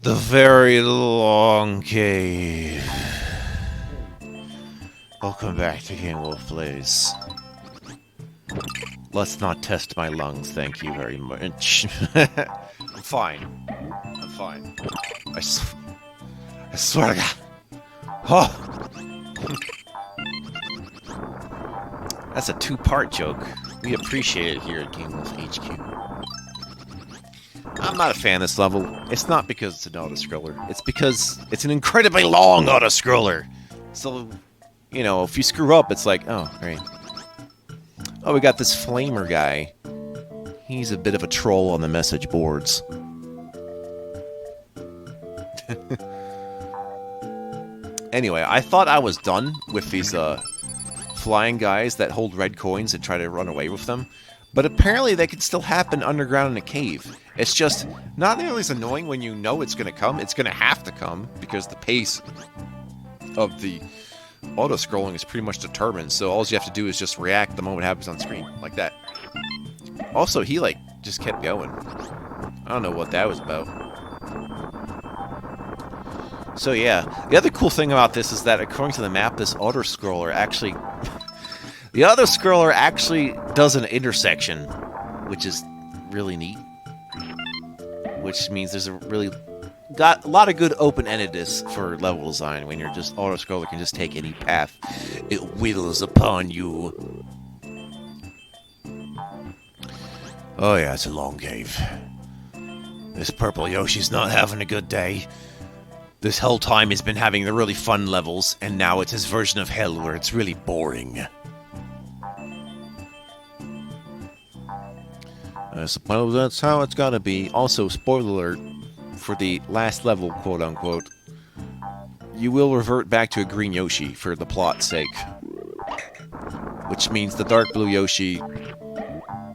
The very long cave. Welcome back to King Wolf Plays. Let's not test my lungs, thank you very much. I'm fine. I'm fine. I swear to God. Oh! That's a two-part joke. We appreciate it here at King Wolf HQ. I'm not a fan of this level. It's not because it's an auto-scroller. It's because it's an incredibly long auto-scroller. So, you know, if you screw up, it's like, oh, great. Oh, we got this flamer guy. He's a bit of a troll on the message boards. Anyway, I thought I was done with these flying guys that hold red coins and try to run away with them. But apparently they can still happen underground in a cave. It's just not nearly as annoying when you know it's going to come. It's going to have to come because the pace of the auto-scrolling is pretty much determined. So all you have to do is just react the moment it happens on screen, like that. Also, he, like, just kept going. I don't know what that was about. So yeah, the other cool thing about this is that according to the map, this auto-scroller actually... the auto-scroller actually does an intersection, which is really neat. Which means there's got a lot of good open-endedness for level design when you're just auto-scroller can just take any path it wheels upon you. Oh yeah, it's a long cave. This purple Yoshi's not having a good day. This whole time he's been having the really fun levels, and now it's his version of hell where it's really boring. I suppose that's how it's gotta be. Also, spoiler alert, for the last level, quote-unquote, you will revert back to a green Yoshi for the plot's sake. Which means the dark blue Yoshi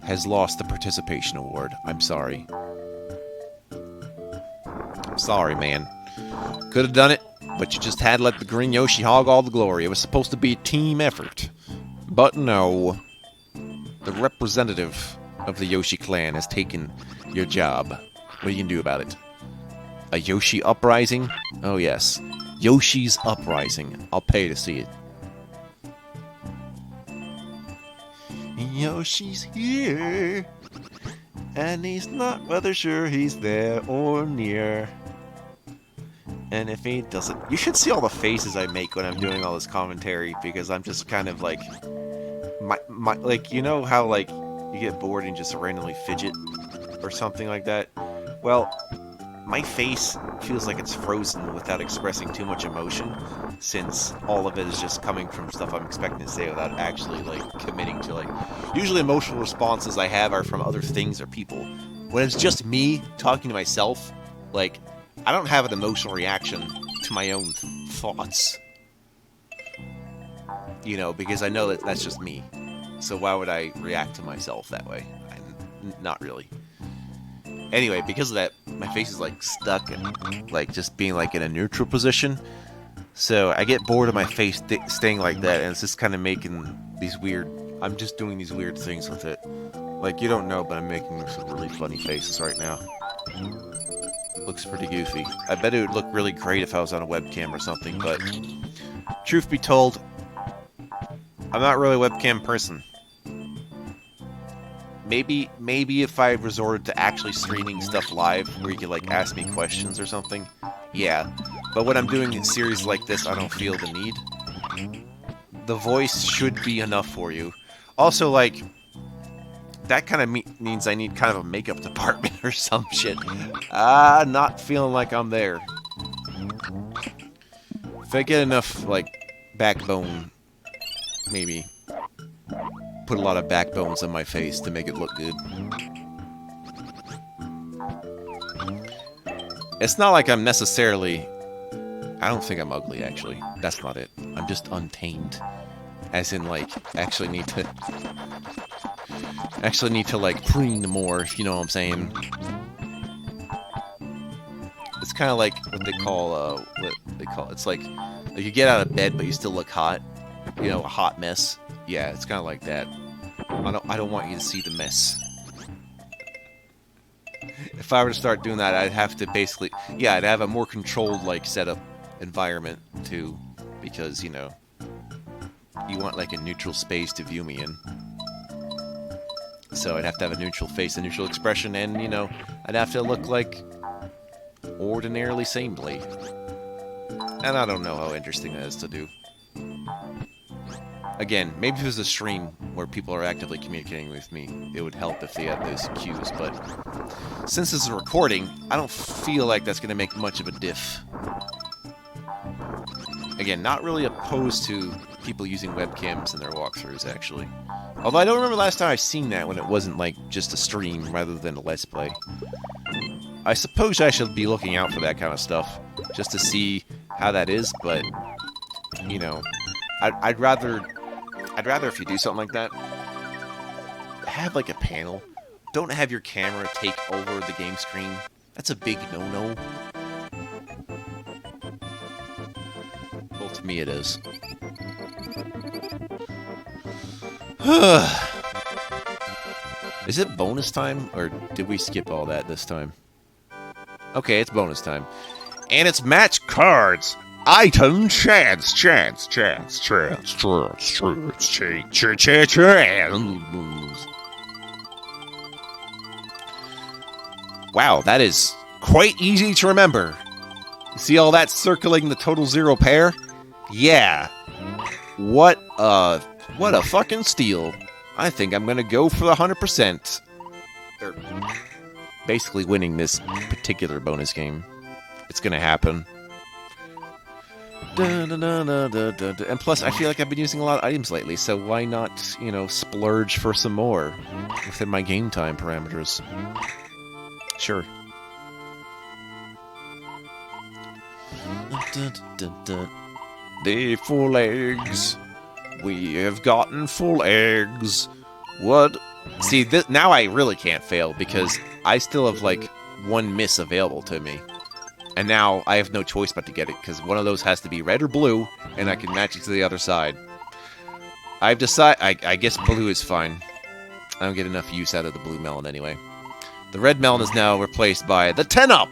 has lost the participation award. I'm sorry. I'm sorry, man. Could have done it, but you just had to let the green Yoshi hog all the glory. It was supposed to be a team effort. But no. The representative of the Yoshi clan has taken your job. What are you gonna do about it? A Yoshi uprising? Oh yes. Yoshi's uprising. I'll pay to see it. Yoshi's here. And he's not rather sure he's there or near. And if he doesn't... You should see all the faces I make when I'm doing all this commentary, because I'm just kind of like... like, you know how, like, you get bored and just randomly fidget or something like that? Well, my face feels like it's frozen without expressing too much emotion, since all of it is just coming from stuff I'm expecting to say without actually, like, committing to, like... Usually emotional responses I have are from other things or people. When it's just me talking to myself, like, I don't have an emotional reaction to my own thoughts. You know, because I know that that's just me. So why would I react to myself that way? Not really. Anyway, because of that, my face is like stuck and like just being like in a neutral position. So I get bored of my face staying like that, and it's just kind of making these weird... I'm just doing these weird things with it. Like, you don't know, but I'm making some really funny faces right now. Looks pretty goofy. I bet it would look really great if I was on a webcam or something, but... Truth be told, I'm not really a webcam person. Maybe if I resorted to actually streaming stuff live, where you could, like, ask me questions or something, yeah. But when I'm doing a series like this, I don't feel the need. The voice should be enough for you. Also, like, that kind of means I need kind of a makeup department or some shit. Not feeling like I'm there. If I get enough, like, backbone, maybe. Put a lot of backbones on my face to make it look good. It's not like I'm necessarily... I don't think I'm ugly, actually. That's not it. I'm just untamed. As in, like, actually need to like preen more, if you know what I'm saying. It's kind of like what they call it's like you get out of bed but you still look hot. You know, a hot mess. Yeah, it's kind of like that. I don't want you to see the mess. If I were to start doing that, I'd have to basically, yeah, I'd have a more controlled, like, setup environment, too. Because, you know, you want, like, a neutral space to view me in. So I'd have to have a neutral face, a neutral expression, and, you know, I'd have to look, like, ordinarily sanely. And I don't know how interesting that is to do. Again, maybe if it was a stream where people are actively communicating with me, it would help if they had those cues, but since this is a recording, I don't feel like that's going to make much of a diff. Again, not really opposed to people using webcams in their walkthroughs, actually. Although I don't remember last time I've seen that when it wasn't, like, just a stream rather than a Let's Play. I suppose I should be looking out for that kind of stuff, just to see how that is, but, you know, I'd rather if you do something like that, have, like, a panel. Don't have your camera take over the game screen. That's a big no-no. Well, to me it is. Is it bonus time, or did we skip all that this time? Okay, it's bonus time. And it's match cards! Item chance. Wow, that is quite easy to remember. You see all that circling the total zero pair? Yeah. What a fucking steal. I think I'm gonna go for the 100%. Or basically winning this particular bonus game. It's gonna happen. And plus, I feel like I've been using a lot of items lately, so why not, you know, splurge for some more within my game time parameters? Sure. The full eggs. We have gotten full eggs. What? See, now I really can't fail, because I still have, like, one miss available to me. And now I have no choice but to get it, because one of those has to be red or blue, and I can match it to the other side. I've decided... I guess blue is fine. I don't get enough use out of the blue melon anyway. The red melon is now replaced by the 10-up!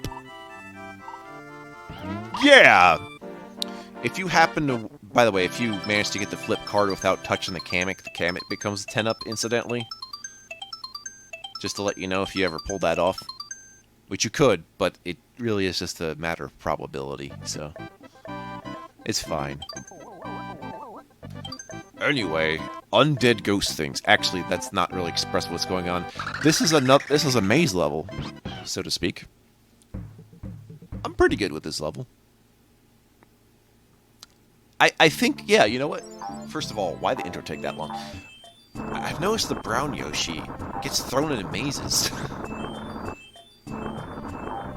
Yeah! If you happen to... By the way, if you manage to get the flip card without touching the Kamek becomes a 10-up, incidentally. Just to let you know if you ever pull that off. Which you could, but it really is just a matter of probability, so... It's fine. Anyway, undead ghost things. Actually, that's not really express what's going on. This is a maze level, so to speak. I'm pretty good with this level. I think, yeah, you know what? First of all, why the intro take that long? I've noticed the brown Yoshi gets thrown into mazes.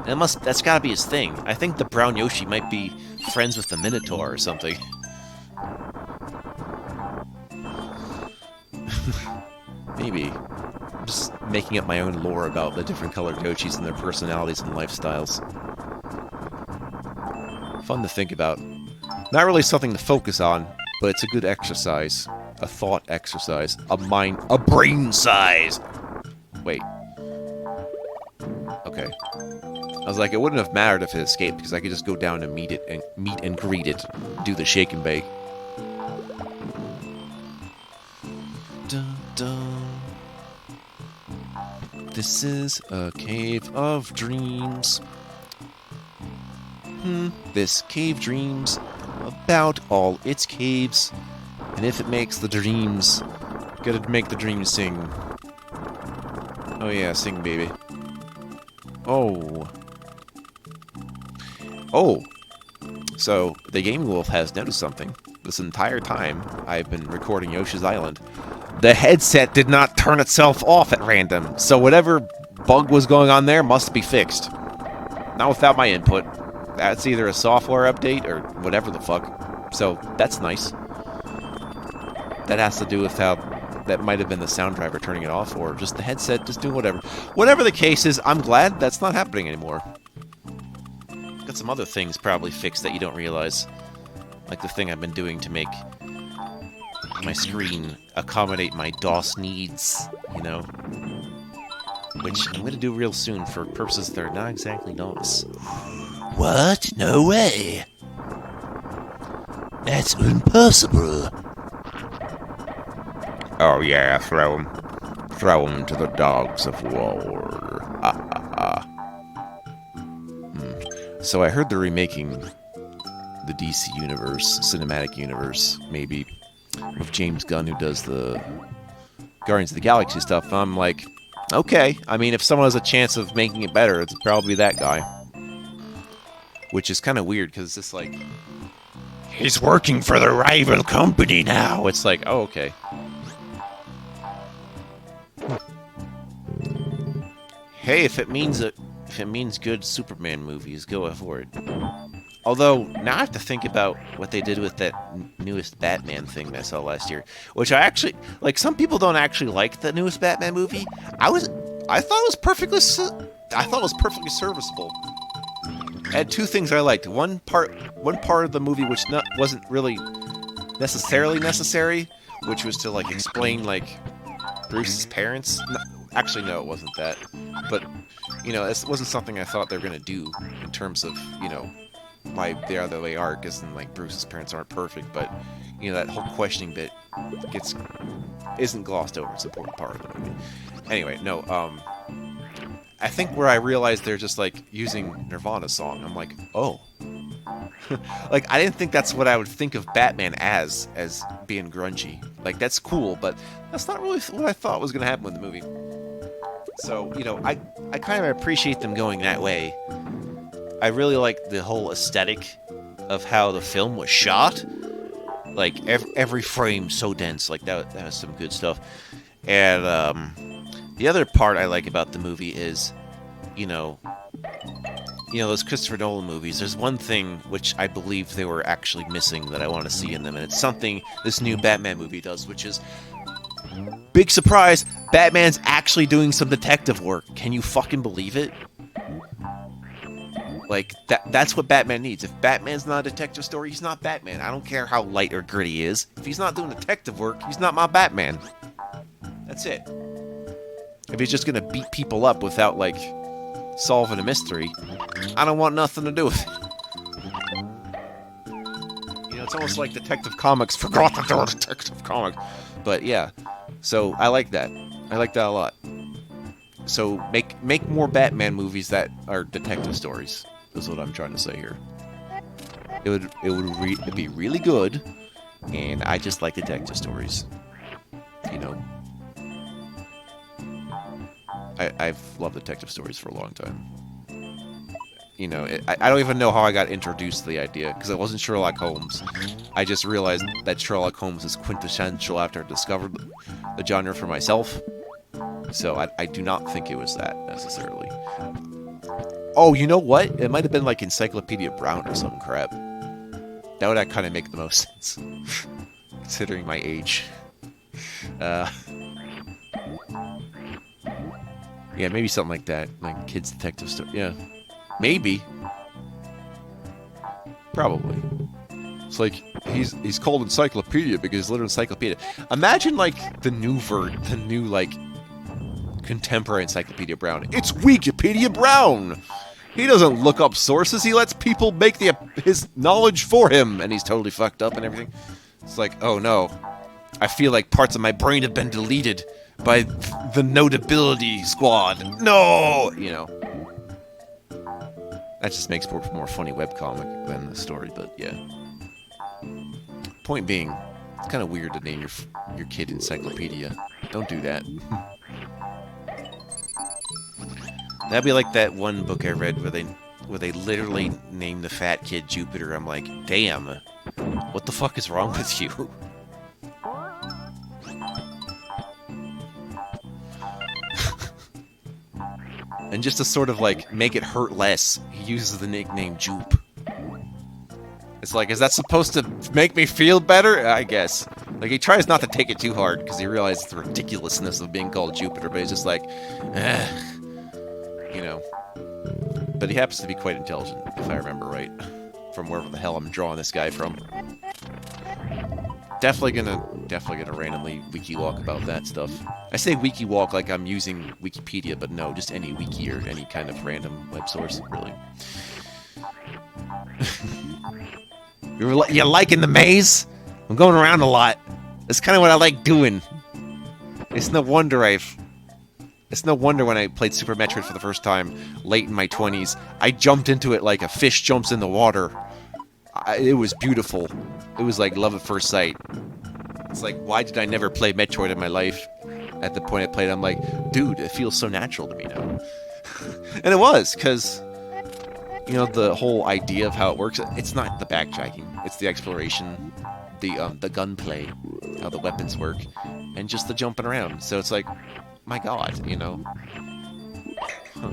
That's gotta be his thing. I think the brown Yoshi might be friends with the Minotaur or something. Maybe. I'm just making up my own lore about the different colored Yoshis and their personalities and lifestyles. Fun to think about. Not really something to focus on, but it's a good exercise. A thought exercise. A brain size! Wait. Okay. I was like, it wouldn't have mattered if it escaped, because I could just go down and meet and greet it. Do the shake and bake. Dun, dun. This is a cave of dreams. This cave dreams about all its caves. And if it makes the dreams, gotta make the dreams sing. Oh yeah, sing, baby. Oh. Oh. So, the Game Wolf has noticed something. This entire time I've been recording Yoshi's Island, the headset did not turn itself off at random, so whatever bug was going on there must be fixed. Not without my input. That's either a software update or whatever the fuck. So, that's nice. that has to do with how that might have been the sound driver turning it off, or just the headset just doing whatever. Whatever the case is, I'm glad that's not happening anymore. Got some other things probably fixed that you don't realize. Like the thing I've been doing to make my screen accommodate my DOS needs, you know? Which I'm going to do real soon for purposes that are not exactly DOS. What? No way. That's impossible. Oh yeah, throw him to the dogs of war. So I heard they're remaking the DC universe, cinematic universe, maybe, with James Gunn, who does the Guardians of the Galaxy stuff. I'm like, okay. I mean, if someone has a chance of making it better, it's probably that guy. Which is kind of weird, because it's just like, he's working for the rival company now. It's like, oh, okay. Hey, if it means good Superman movies, go for it. Although, now I have to think about what they did with that newest Batman thing that I saw last year. Which I actually... Like, some people don't actually like the newest Batman movie. I thought it was perfectly serviceable. It had two things I liked. One part of the movie which wasn't really necessarily necessary, which was to, like, explain, like, Bruce's parents. No, actually, no, it wasn't that. But, you know, this wasn't something I thought they were going to do in terms of, you know... why the other way arc isn't like Bruce's parents aren't perfect, but you know that whole questioning bit isn't glossed over. It's an important part of the movie. Anyway, no. I think where I realized they're just like using Nirvana's song, I'm like, oh, like I didn't think that's what I would think of Batman as being grungy. Like that's cool, but that's not really what I thought was going to happen with the movie. So you know, I kind of appreciate them going that way. I really like the whole aesthetic of how the film was shot. Like, every frame so dense. Like, that was some good stuff. And, the other part I like about the movie is, you know, those Christopher Nolan movies, there's one thing which I believe they were actually missing that I want to see in them, and it's something this new Batman movie does, which is, big surprise, Batman's actually doing some detective work. Can you fucking believe it? Like, that's what Batman needs. If Batman's not a detective story, he's not Batman. I don't care how light or gritty he is. If he's not doing detective work, he's not my Batman. That's it. If he's just gonna beat people up without, like, solving a mystery, I don't want nothing to do with it. You know, it's almost like Detective Comics forgot that they were Detective Comics. But, yeah. So, I like that. I like that a lot. So, make more Batman movies that are detective stories. Is what I'm trying to say here. It would be really good, and I just like detective stories. You know, I've loved detective stories for a long time. You know, I don't even know how I got introduced to the idea, because I wasn't Sherlock Holmes. I just realized that Sherlock Holmes is quintessential after I discovered the genre for myself. So I do not think it was that, necessarily. Oh, you know what? It might have been like Encyclopedia Brown or some crap. That would kind of make the most sense, considering my age. Yeah, maybe something like that. Like kids' detective story. Yeah. Maybe. Probably. It's like, he's called Encyclopedia because he's literally Encyclopedia. Imagine, like, the new, like, contemporary Encyclopedia Brown. It's Wikipedia Brown! He doesn't look up sources, he lets people make his knowledge for him, and he's totally fucked up and everything. It's like, oh no. I feel like parts of my brain have been deleted by the Notability Squad. No! You know. That just makes for a more funny webcomic than the story, but yeah. Point being, it's kind of weird to name your kid Encyclopedia. Don't do that. That'd be like that one book I read where they literally named the fat kid Jupiter. I'm like, damn, what the fuck is wrong with you? And just to sort of like make it hurt less, he uses the nickname Jupe. It's like, is that supposed to make me feel better? I guess. Like, he tries not to take it too hard, because he realizes the ridiculousness of being called Jupiter, but he's just like, you know. But he happens to be quite intelligent, if I remember right, from wherever the hell I'm drawing this guy from. Definitely gonna randomly wiki walk about that stuff. I say wiki walk like I'm using Wikipedia, but no, just any wiki or any kind of random web source, really. You liking the maze? I'm going around a lot. That's kind of what I like doing. It's no wonder when I played Super Metroid for the first time, late in my 20s, I jumped into it like a fish jumps in the water. It was beautiful. It was like love at first sight. It's like, why did I never play Metroid in my life? At the point I played, I'm like, dude, it feels so natural to me now. And it was, because, you know, the whole idea of how it works, it's not the backtracking, it's the exploration, the gunplay, how the weapons work, and just the jumping around. So it's like, my god, you know? Huh.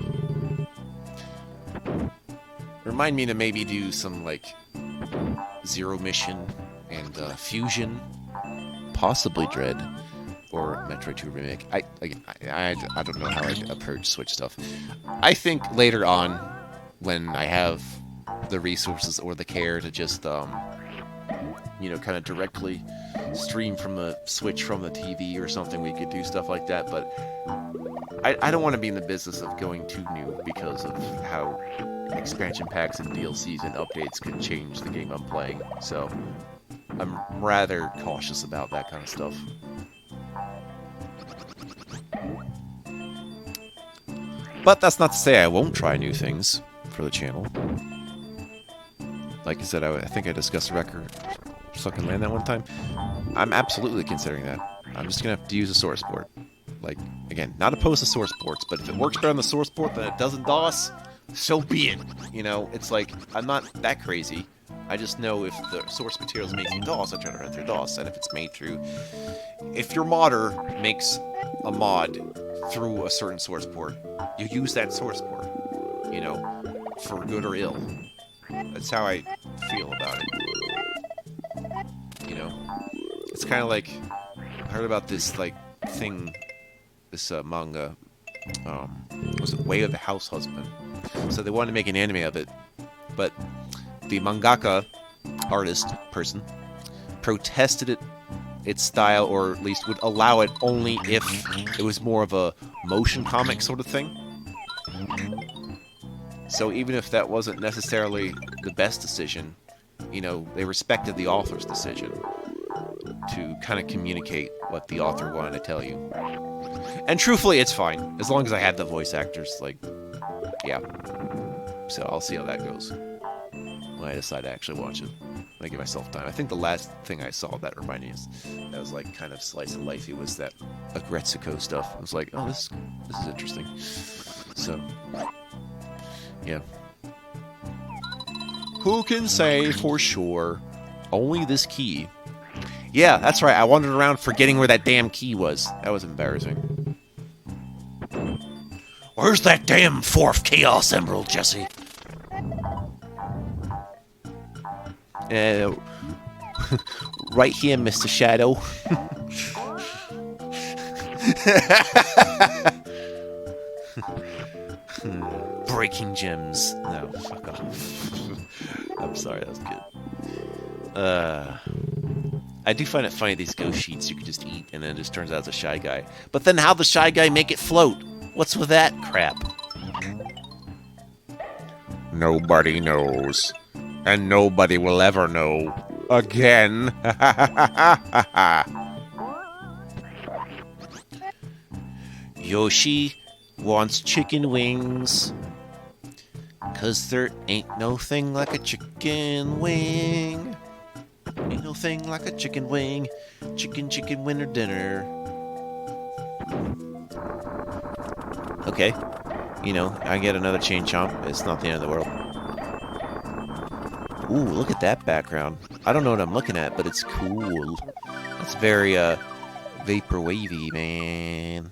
Remind me to maybe do some, like, Zero Mission and Fusion, possibly Dread, or Metroid 2 Remake. I don't know how I approach Switch stuff. I think later on, when I have the resources or the care to just, you know, kind of directly stream from the Switch from the TV or something, we could do stuff like that, but I don't want to be in the business of going too new because of how expansion packs and DLCs and updates could change the game I'm playing, so I'm rather cautious about that kind of stuff. But that's not to say I won't try new things for the channel. Like I said, I think I discussed Record Sunken Land that one time. I'm absolutely considering that. I'm just going to have to use a source port. Like, again, not opposed to source ports, but if it works better on the source port than it does in DOS, so be it. You know, it's like, I'm not that crazy. I just know if the source material is made through DOS, I try to run through DOS. And if it's made through... If your modder makes a mod through a certain source port, you use that source port, you know, for good or ill. That's how I feel about it. You know? It's kind of like... I heard about this, like, thing... This manga... was it Way of the House Husband? So they wanted to make an anime of it, but the mangaka, artist, person, protested its style, or at least would allow it only if it was more of a motion comic sort of thing. So even if that wasn't necessarily the best decision, you know, they respected the author's decision to kind of communicate what the author wanted to tell you. And truthfully, it's fine, as long as I had the voice actors, like, yeah. So I'll see how that goes when I decide to actually watch it. I give myself time. I think the last thing I saw that reminded me that was like kind of slice of life. It was that Agretsuko stuff. I was like, oh, this is interesting. So, yeah. Who can say for sure? Only this key. Yeah, that's right. I wandered around forgetting where that damn key was. That was embarrassing. Where's that damn fourth Chaos Emerald, Jesse? Right here, Mr. Shadow. Breaking gems. No, fuck off. I'm sorry, that was good. I do find it funny, these ghost sheets you can just eat, and then it just turns out it's a Shy Guy. But then how'd the Shy Guy make it float? What's with that crap? Nobody knows. And nobody will ever know. Again. Yoshi wants chicken wings. 'Cause there ain't no thing like a chicken wing. Ain't no thing like a chicken wing. Chicken, chicken, winter dinner. Okay. You know, I get another chain chomp. It's not the end of the world. Ooh, look at that background. I don't know what I'm looking at, but it's cool. It's very, vapor wavy, man.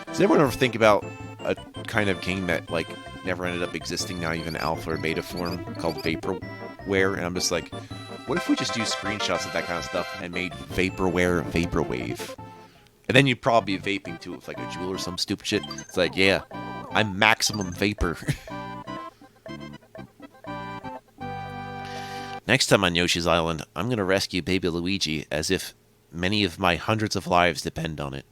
Does everyone ever think about a kind of game that, like, never ended up existing, not even alpha or beta form, called vaporware? And I'm just like, What if we just do screenshots of that kind of stuff and made vaporware vaporwave? And then you'd probably be vaping to it with like a jewel or some stupid shit. It's like, yeah, I'm maximum vapor. Next time on Yoshi's Island, I'm gonna rescue baby Luigi as if many of my hundreds of lives depend on it.